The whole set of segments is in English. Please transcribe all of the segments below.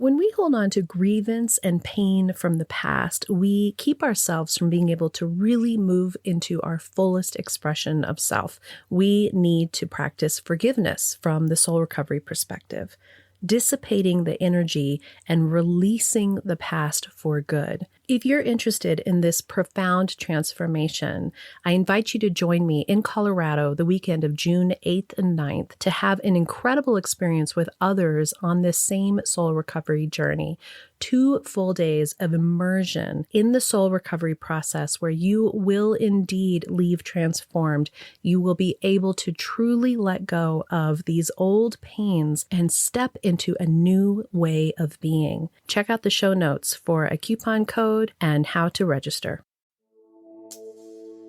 When we hold on to grievance and pain from the past, we keep ourselves from being able to really move into our fullest expression of self. We need to practice forgiveness from the soul recovery perspective, dissipating the energy and releasing the past for good. If you're interested in this profound transformation, I invite you to join me in Colorado the weekend of June 8th and 9th to have an incredible experience with others on this same soul recovery journey. 2 full days of immersion in the soul recovery process where you will indeed leave transformed. You will be able to truly let go of these old pains and step into a new way of being. Check out the show notes for a coupon code and how to register.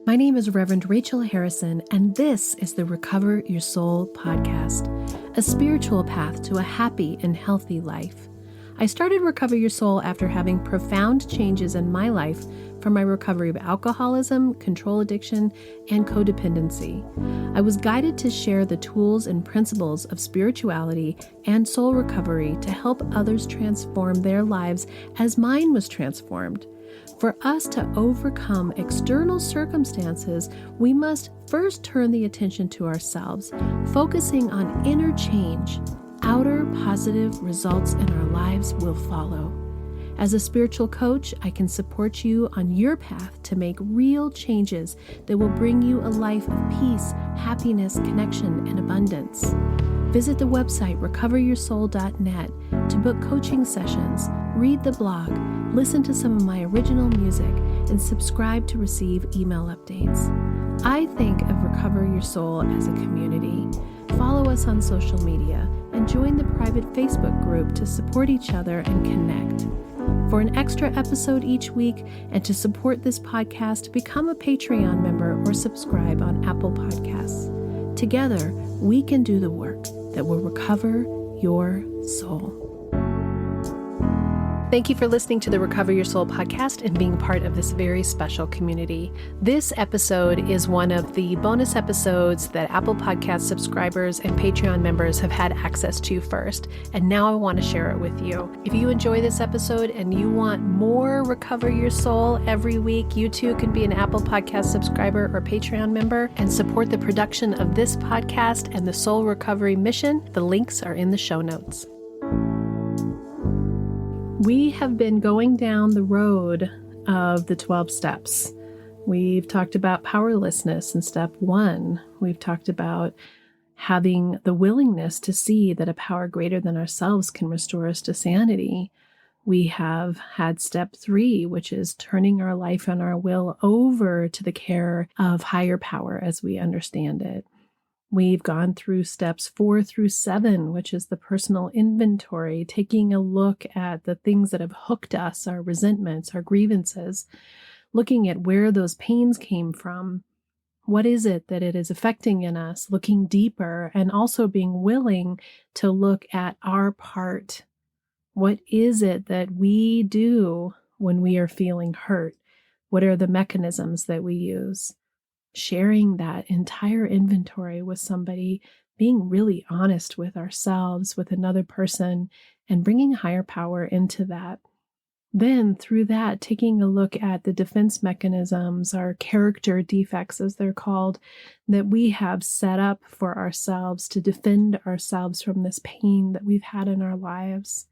My name is Reverend Rachel Harrison, and this is the Recover Your Soul podcast, a spiritual path to a happy and healthy life. I started Recover Your Soul after having profound changes in my life from my recovery of alcoholism, control addiction, and codependency. I was guided to share the tools and principles of spirituality and soul recovery to help others transform their lives as mine was transformed. For us to overcome external circumstances, we must first turn the attention to ourselves, focusing on inner change. Outer positive results in our lives will follow. As a spiritual coach, I can support you on your path to make real changes that will bring you a life of peace, happiness, connection, and abundance. Visit the website recoveryoursoul.net to book coaching sessions, read the blog, listen to some of my original music, and subscribe to receive email updates. I think of Recover Your Soul as a community. Follow us on social media and join the private Facebook group to support each other and connect. For an extra episode each week and to support this podcast, become a Patreon member or subscribe on Apple Podcasts. Together, we can do the work that will recover your soul. Thank you for listening to the Recover Your Soul podcast and being part of this very special community. This episode is one of the bonus episodes that Apple Podcast subscribers and Patreon members have had access to first, and now I want to share it with you. If you enjoy this episode and you want more Recover Your Soul every week, you too can be an Apple Podcast subscriber or Patreon member and support the production of this podcast and the Soul Recovery Mission. The links are in the show notes. We have been going down the road of the 12 steps. We've talked about powerlessness in step 1. We've talked about having the willingness to see that a power greater than ourselves can restore us to sanity. We have had step 3, which is turning our life and our will over to the care of higher power as we understand it. We've gone through steps 4 through 7, which is the personal inventory, taking a look at the things that have hooked us, our resentments, our grievances, looking at where those pains came from. What is it that it is affecting in us, looking deeper, and also being willing to look at our part. What is it that we do when we are feeling hurt? What are the mechanisms that we use? Sharing that entire inventory with somebody, being really honest with ourselves, with another person, and bringing higher power into that. Then through that, taking a look at the defense mechanisms, our character defects, as they're called, that we have set up for ourselves to defend ourselves from this pain that we've had in our lives.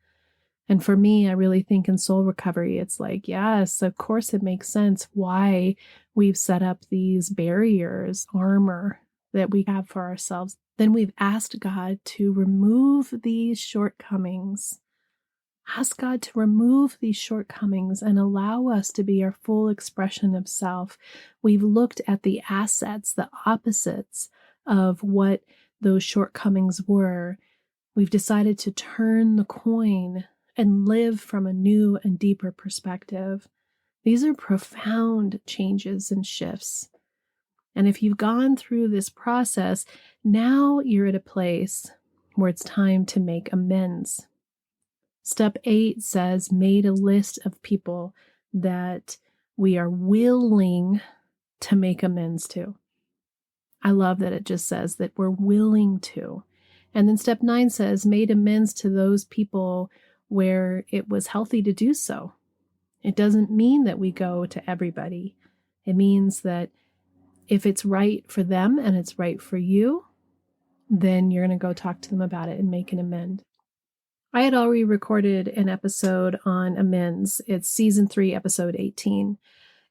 And for me, I really think in soul recovery, it's like, yes, of course it makes sense why we've set up these barriers, armor that we have for ourselves. Then we've asked God to remove these shortcomings. Ask God to remove these shortcomings and allow us to be our full expression of self. We've looked at the assets, the opposites of what those shortcomings were. We've decided to turn the coin and live from a new and deeper perspective. These are profound changes and shifts. And if you've gone through this process, now you're at a place where it's time to make amends. Step 8 says, made a list of people that we are willing to make amends to. I love that it just says that we're willing to. And then step 9 says, made amends to those people where it was healthy to do so. It doesn't mean that we go to everybody. It means that if it's right for them and it's right for you, then you're going to go talk to them about it and make an amend. I had already recorded an episode on amends. It's season 3, episode 18,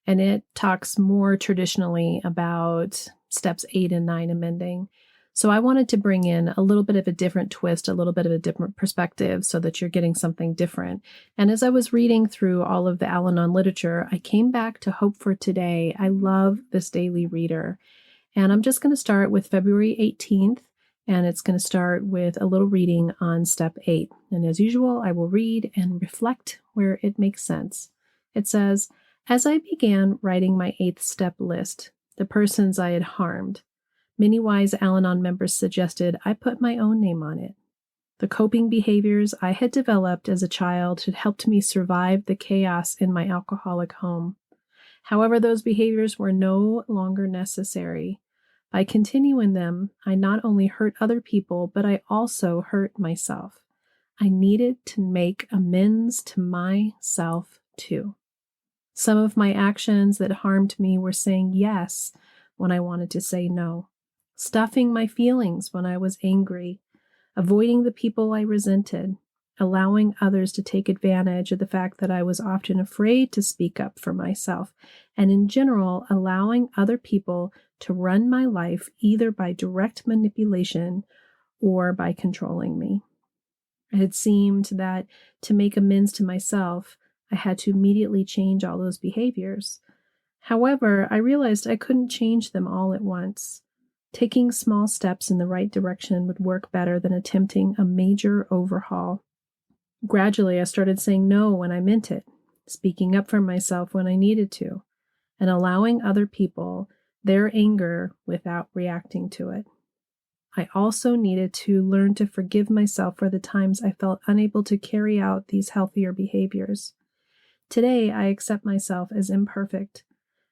and it talks more traditionally about steps 8 and 9 amending. So I wanted to bring in a little bit of a different twist, a little bit of a different perspective so that you're getting something different. And as I was reading through all of the Al-Anon literature, I came back to Hope for Today. I love this daily reader. And I'm just going to start with February 18th, and it's going to start with a little reading on step 8. And as usual, I will read and reflect where it makes sense. It says, as I began writing my 8th step list, the persons I had harmed, many wise Al-Anon members suggested I put my own name on it. The coping behaviors I had developed as a child had helped me survive the chaos in my alcoholic home. However, those behaviors were no longer necessary. By continuing them, I not only hurt other people, but I also hurt myself. I needed to make amends to myself too. Some of my actions that harmed me were saying yes when I wanted to say no, stuffing my feelings when I was angry, avoiding the people I resented, allowing others to take advantage of the fact that I was often afraid to speak up for myself, and in general, allowing other people to run my life either by direct manipulation or by controlling me. It had seemed that to make amends to myself, I had to immediately change all those behaviors. However, I realized I couldn't change them all at once. Taking small steps in the right direction would work better than attempting a major overhaul. Gradually, I started saying no when I meant it, speaking up for myself when I needed to, and allowing other people their anger without reacting to it. I also needed to learn to forgive myself for the times I felt unable to carry out these healthier behaviors. Today, I accept myself as imperfect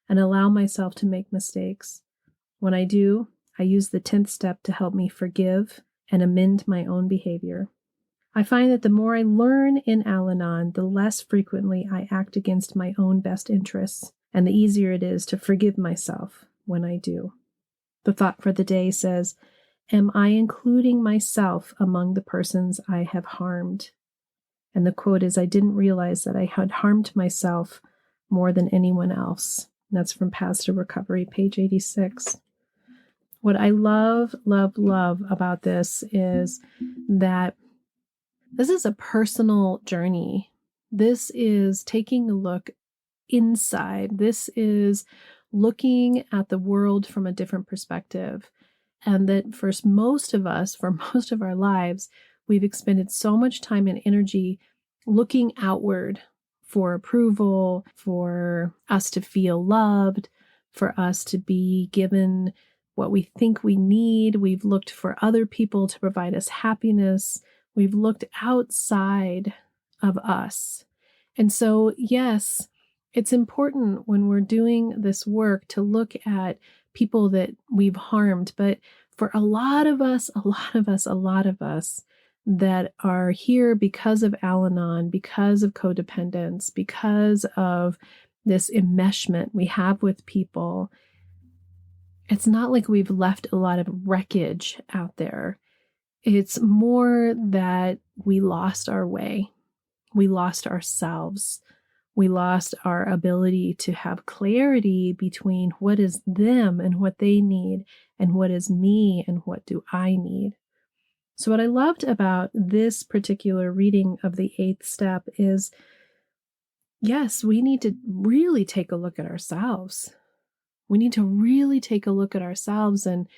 and allow myself to make mistakes. When I do, I use the 10th step to help me forgive and amend my own behavior. I find that the more I learn in Al-Anon, the less frequently I act against my own best interests, and the easier it is to forgive myself when I do. The thought for the day says, am I including myself among the persons I have harmed? And the quote is, I didn't realize that I had harmed myself more than anyone else. And that's from Paths to Recovery, page 86. What I love, love, love about this is that this is a personal journey. This is taking a look inside. This is looking at the world from a different perspective. And that for most of us, for most of our lives, we've expended so much time and energy looking outward for approval, for us to feel loved, for us to be given what we think we need. We've looked for other people to provide us happiness. We've looked outside of us. And so, yes, it's important when we're doing this work to look at people that we've harmed. But for a lot of us that are here because of Al-Anon, because of codependence, because of this enmeshment we have with people, it's not like we've left a lot of wreckage out there. It's more that we lost our way. We lost ourselves. We lost our ability to have clarity between what is them and what they need, and what is me and what do I need. So what I loved about this particular reading of the 8th step is, yes, we need to really take a look at ourselves. We need to really take a look at ourselves and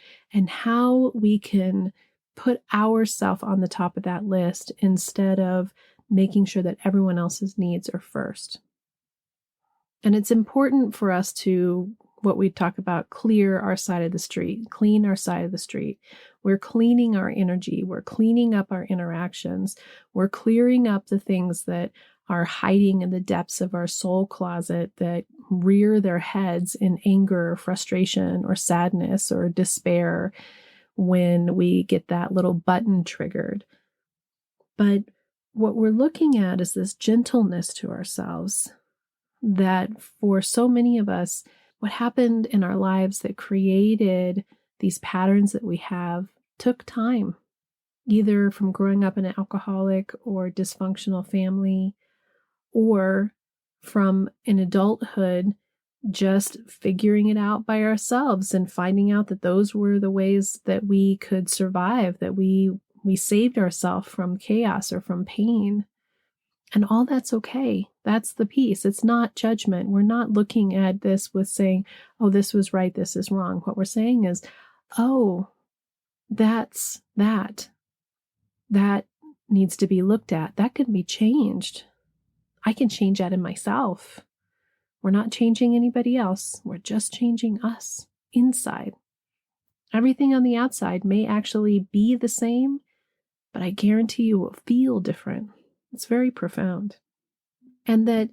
how we can put ourselves on the top of that list instead of making sure that everyone else's needs are first. And it's important for us to, what we talk about, clear our side of the street, clean our side of the street. We're cleaning our energy. We're cleaning up our interactions. We're clearing up the things that are hiding in the depths of our soul closet that rear their heads in anger, or frustration, or sadness, or despair when we get that little button triggered. But what we're looking at is this gentleness to ourselves that for so many of us, what happened in our lives that created these patterns that we have took time, either from growing up in an alcoholic or dysfunctional family, or from in adulthood, just figuring it out by ourselves and finding out that those were the ways that we could survive, that we saved ourselves from chaos or from pain. And all that's okay. That's the piece. It's not judgment. We're not looking at this with saying, oh, this was right, this is wrong. What we're saying is, oh, that's that. That needs to be looked at. That can be changed. I can change that in myself. We're not changing anybody else. We're just changing us inside. Everything on the outside may actually be the same, but I guarantee you will feel different. It's very profound. And that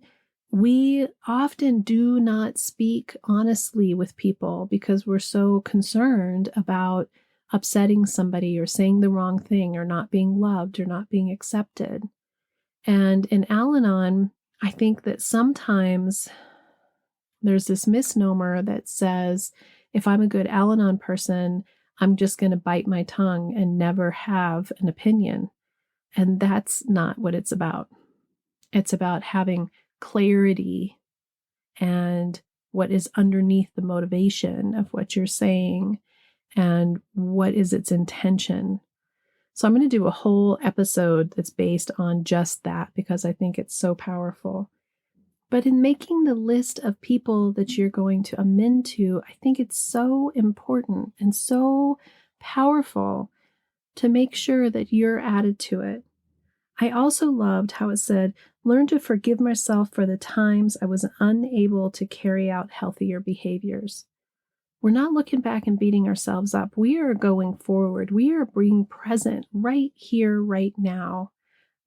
we often do not speak honestly with people because we're so concerned about upsetting somebody or saying the wrong thing or not being loved or not being accepted. And in Al-Anon, I think that sometimes there's this misnomer that says, if I'm a good Al-Anon person, I'm just going to bite my tongue and never have an opinion. And that's not what it's about. It's about having clarity and what is underneath the motivation of what you're saying and what is its intention. So I'm going to do a whole episode that's based on just that because I think it's so powerful. But in making the list of people that you're going to amend to, I think it's so important and so powerful to make sure that you're added to it. I also loved how it said, learn to forgive myself for the times I was unable to carry out healthier behaviors. We're not looking back and beating ourselves up. We are going forward. We are being present right here, right now.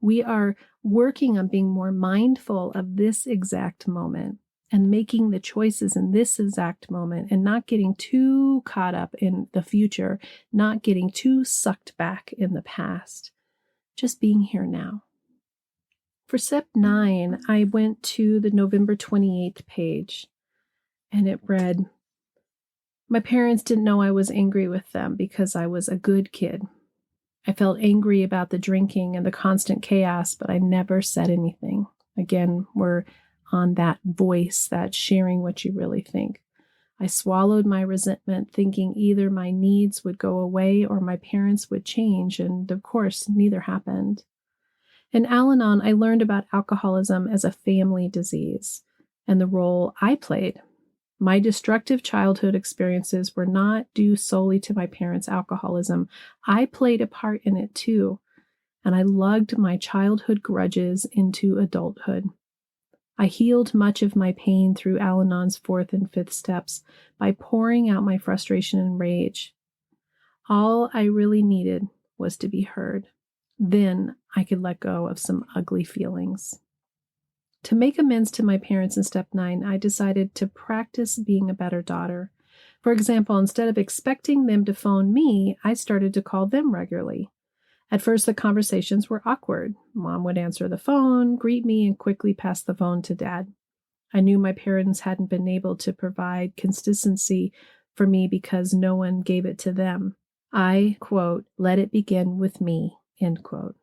We are working on being more mindful of this exact moment and making the choices in this exact moment and not getting too caught up in the future, not getting too sucked back in the past. Just being here now. For step 9, I went to the November 28th page, and it read, my parents didn't know I was angry with them because I was a good kid. I felt angry about the drinking and the constant chaos, but I never said anything. Again, we're on that voice, that sharing what you really think. I swallowed my resentment, thinking either my needs would go away or my parents would change, and of course, neither happened. In Al-Anon, I learned about alcoholism as a family disease and the role I played. My destructive childhood experiences were not due solely to my parents' alcoholism. I played a part in it too, and I lugged my childhood grudges into adulthood. I healed much of my pain through Al-Anon's 4th and 5th steps by pouring out my frustration and rage. All I really needed was to be heard. Then I could let go of some ugly feelings. To make amends to my parents in step 9, I decided to practice being a better daughter. For example, instead of expecting them to phone me, I started to call them regularly. At first, the conversations were awkward. Mom would answer the phone, greet me, and quickly pass the phone to Dad. I knew my parents hadn't been able to provide consistency for me because no one gave it to them. I, quote, let it begin with me, end quote.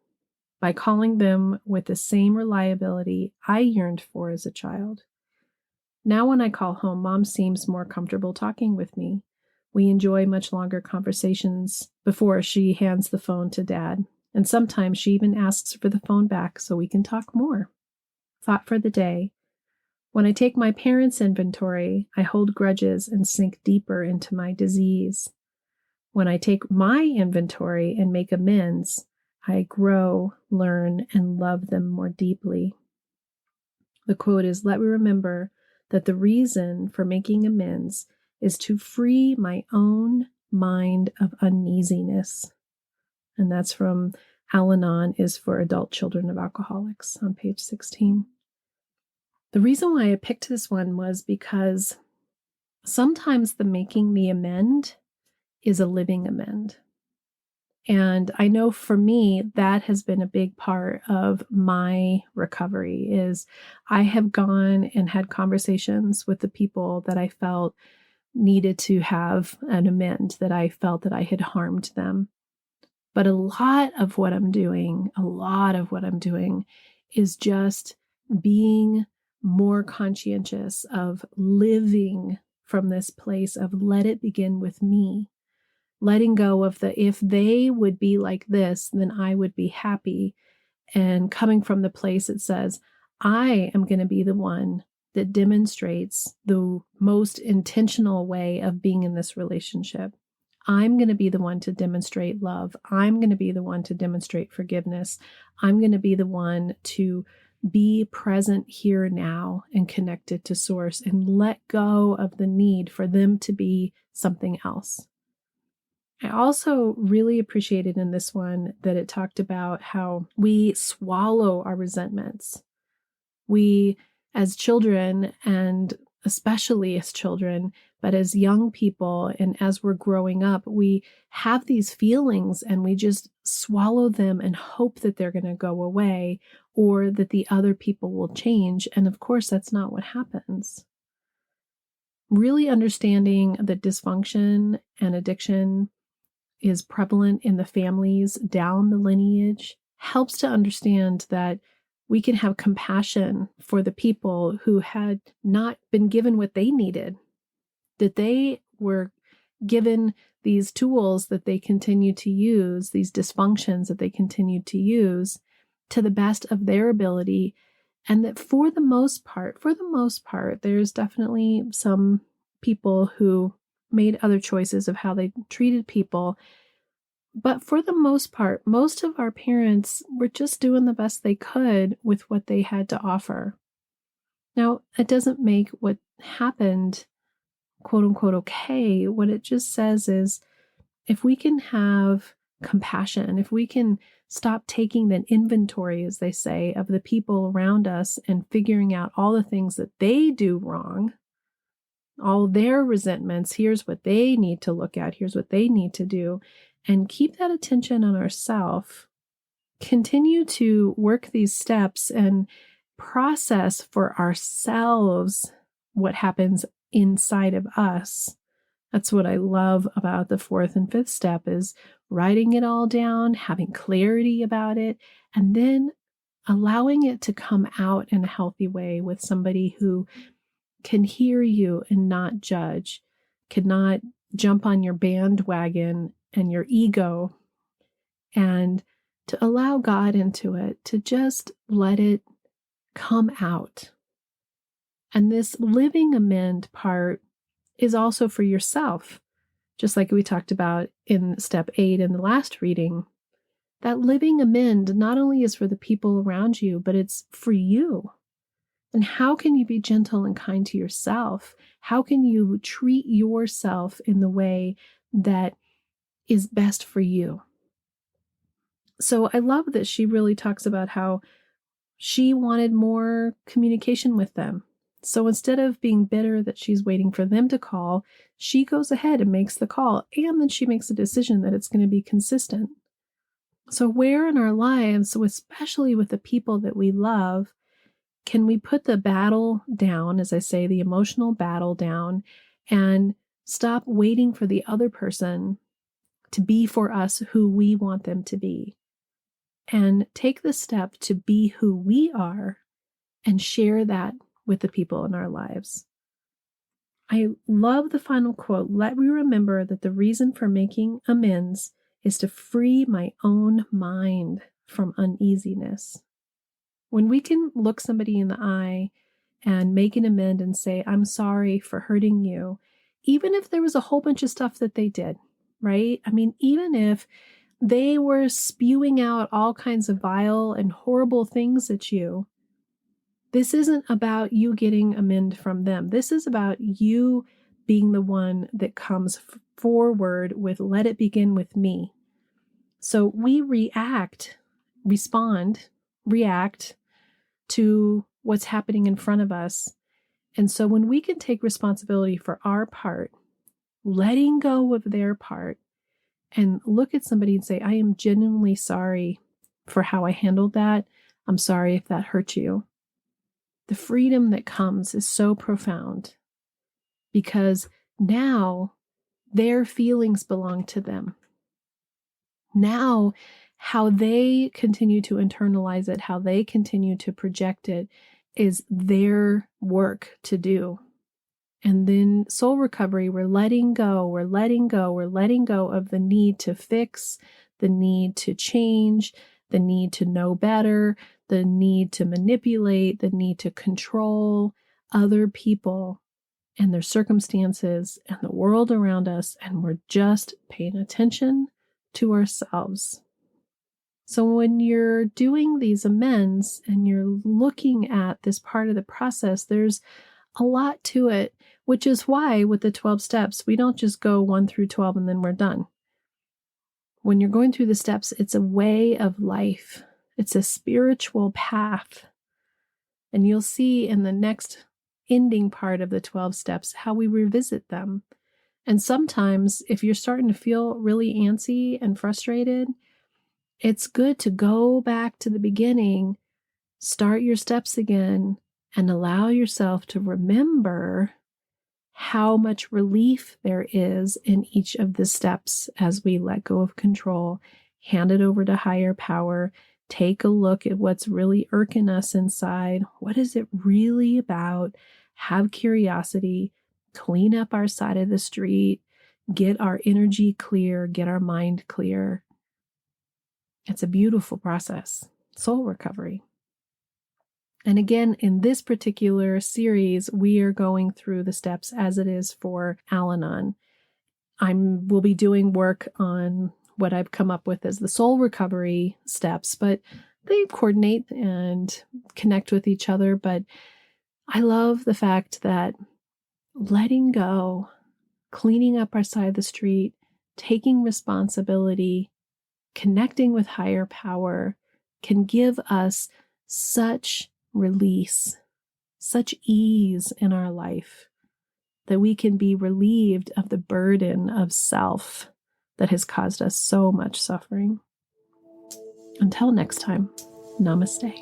By calling them with the same reliability I yearned for as a child. Now when I call home, Mom seems more comfortable talking with me. We enjoy much longer conversations before she hands the phone to Dad, and sometimes she even asks for the phone back so we can talk more. Thought for the day. When I take my parents' inventory, I hold grudges and sink deeper into my disease. When I take my inventory and make amends, I grow, learn, and love them more deeply. The quote is, let me remember that the reason for making amends is to free my own mind of uneasiness. And that's from Al-Anon is for adult children of alcoholics on page 16. The reason why I picked this one was because sometimes the making the amend is a living amend. And I know for me, that has been a big part of my recovery is I have gone and had conversations with the people that I felt needed to have an amend, that I felt that I had harmed them. But a lot of what I'm doing is just being more conscientious of living from this place of let it begin with me, letting go of the if they would be like this, then I would be happy, and coming from the place that says, I am going to be the one that demonstrates the most intentional way of being in this relationship. I'm going to be the one to demonstrate love. I'm going to be the one to demonstrate forgiveness. I'm going to be the one to be present here now and connected to source and let go of the need for them to be something else. I also really appreciated in this one that it talked about how we swallow our resentments. We, as children, and especially as children, but as young people and as we're growing up, we have these feelings and we just swallow them and hope that they're going to go away or that the other people will change. And of course, that's not what happens. Really understanding that dysfunction and addiction is prevalent in the families down the lineage helps to understand that we can have compassion for the people who had not been given what they needed, that they were given these tools that they continue to use, these dysfunctions that they continue to use to the best of their ability. And that for the most part, there's definitely some people who made other choices of how they treated people. But for the most part, most of our parents were just doing the best they could with what they had to offer. Now, it doesn't make what happened, quote unquote, okay. What it just says is if we can have compassion, if we can stop taking an inventory, as they say, of the people around us and figuring out all the things that they do wrong, all their resentments, here's what they need to look at, here's what they need to do, and keep that attention on ourselves, continue to work these steps and process for ourselves what happens inside of us. That's what I love about the fourth and fifth step is writing it all down, having clarity about it, and then allowing it to come out in a healthy way with somebody who can hear you and not judge, cannot jump on your bandwagon and your ego, and to allow God into it, to just let it come out. And this living amend part is also for yourself, just like we talked about in step 8 in the last reading. That living amend not only is for the people around you, but it's for you. And how can you be gentle and kind to yourself? How can you treat yourself in the way that is best for you? So I love that she really talks about how she wanted more communication with them. So instead of being bitter that she's waiting for them to call, she goes ahead and makes the call, and then she makes a decision that it's going to be consistent. So where in our lives, so especially with the people that we love, can we put the battle down, as I say, the emotional battle down, and stop waiting for the other person to be for us who we want them to be, and take the step to be who we are and share that with the people in our lives. I love the final quote. Let me remember that the reason for making amends is to free my own mind from uneasiness. When we can look somebody in the eye and make an amend and say, I'm sorry for hurting you, even if there was a whole bunch of stuff that they did, right? I mean, even if they were spewing out all kinds of vile and horrible things at you, this isn't about you getting amend from them. This is about you being the one that comes forward with, let it begin with me. So we react to what's happening in front of us. And so when we can take responsibility for our part, letting go of their part, and look at somebody and say, I am genuinely sorry for how I handled that. I'm sorry if that hurt you. The freedom that comes is so profound because now their feelings belong to them. Now, how they continue to internalize it, how they continue to project it is their work to do. And then soul recovery, we're letting go of the need to fix, the need to change, the need to know better, the need to manipulate, the need to control other people and their circumstances and the world around us. And we're just paying attention to ourselves. So when you're doing these amends and you're looking at this part of the process, there's a lot to it, which is why with the 12 steps, we don't just go 1 through 12 and then we're done. When you're going through the steps, it's a way of life. It's a spiritual path. And you'll see in the next ending part of the 12 steps how we revisit them. And sometimes if you're starting to feel really antsy and frustrated, it's good to go back to the beginning, start your steps again, and allow yourself to remember how much relief there is in each of the steps as we let go of control, hand it over to higher power, take a look at what's really irking us inside. What is it really about? Have curiosity, clean up our side of the street, get our energy clear, get our mind clear. It's a beautiful process, soul recovery. And again, in this particular series, we are going through the steps as it is for Al-Anon. We'll be doing work on what I've come up with as the soul recovery steps, but they coordinate and connect with each other. But I love the fact that letting go, cleaning up our side of the street, taking responsibility, connecting with higher power can give us such release, such ease in our life that we can be relieved of the burden of self that has caused us so much suffering. Until next time, namaste.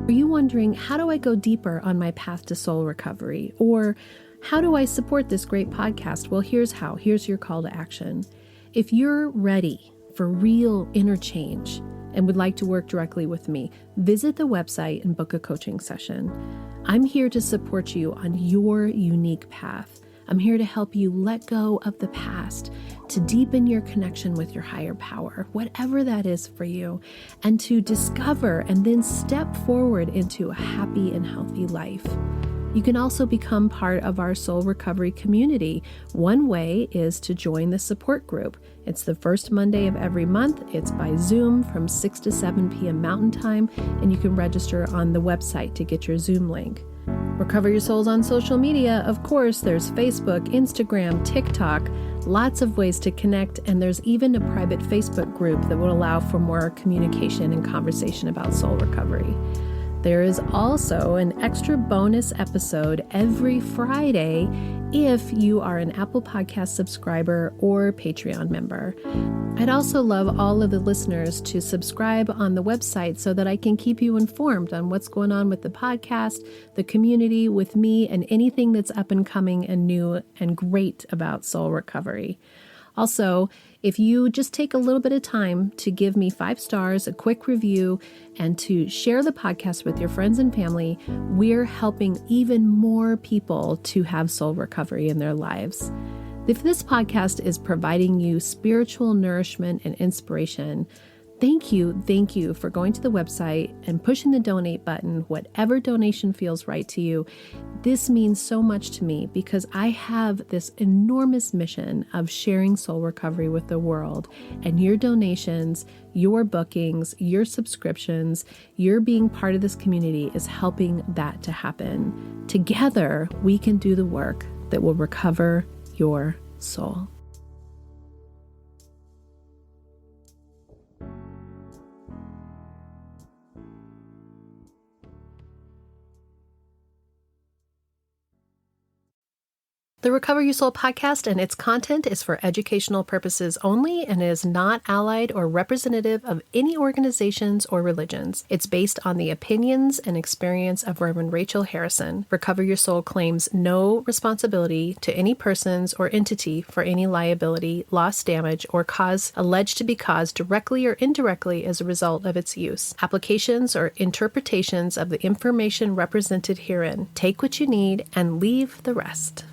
Are you wondering, how do I go deeper on my path to soul recovery? Or how do I support this great podcast? Well, here's how. Here's your call to action. If you're ready for real inner change and would like to work directly with me, visit the website and book a coaching session. I'm here to support you on your unique path. I'm here to help you let go of the past, to deepen your connection with your higher power, whatever that is for you, and to discover and then step forward into a happy and healthy life. You can also become part of our soul recovery community. One way is to join the support group. It's the first Monday of every month. It's by Zoom from 6 to 7 p.m. Mountain Time, and you can register on the website to get your Zoom link. Recover Your Souls on social media. Of course, there's Facebook, Instagram, TikTok, lots of ways to connect, and there's even a private Facebook group that will allow for more communication and conversation about soul recovery. There is also an extra bonus episode every Friday if you are an Apple Podcast subscriber or Patreon member. I'd also love all of the listeners to subscribe on the website so that I can keep you informed on what's going on with the podcast, the community, with me, and anything that's up and coming and new and great about soul recovery. Also, if you just take a little bit of time to give me 5 stars, a quick review, and to share the podcast with your friends and family, we're helping even more people to have soul recovery in their lives. If this podcast is providing you spiritual nourishment and inspiration, thank you for going to the website and pushing the donate button, whatever donation feels right to you. This means so much to me because I have this enormous mission of sharing soul recovery with the world, and your donations, your bookings, your subscriptions, your being part of this community is helping that to happen. Together, we can do the work that will recover your soul. The Recover Your Soul podcast and its content is for educational purposes only and is not allied or representative of any organizations or religions. It's based on the opinions and experience of Reverend Rachel Harrison. Recover Your Soul claims no responsibility to any persons or entity for any liability, loss, damage, or cause alleged to be caused directly or indirectly as a result of its use. Applications or interpretations of the information represented herein. Take what you need and leave the rest.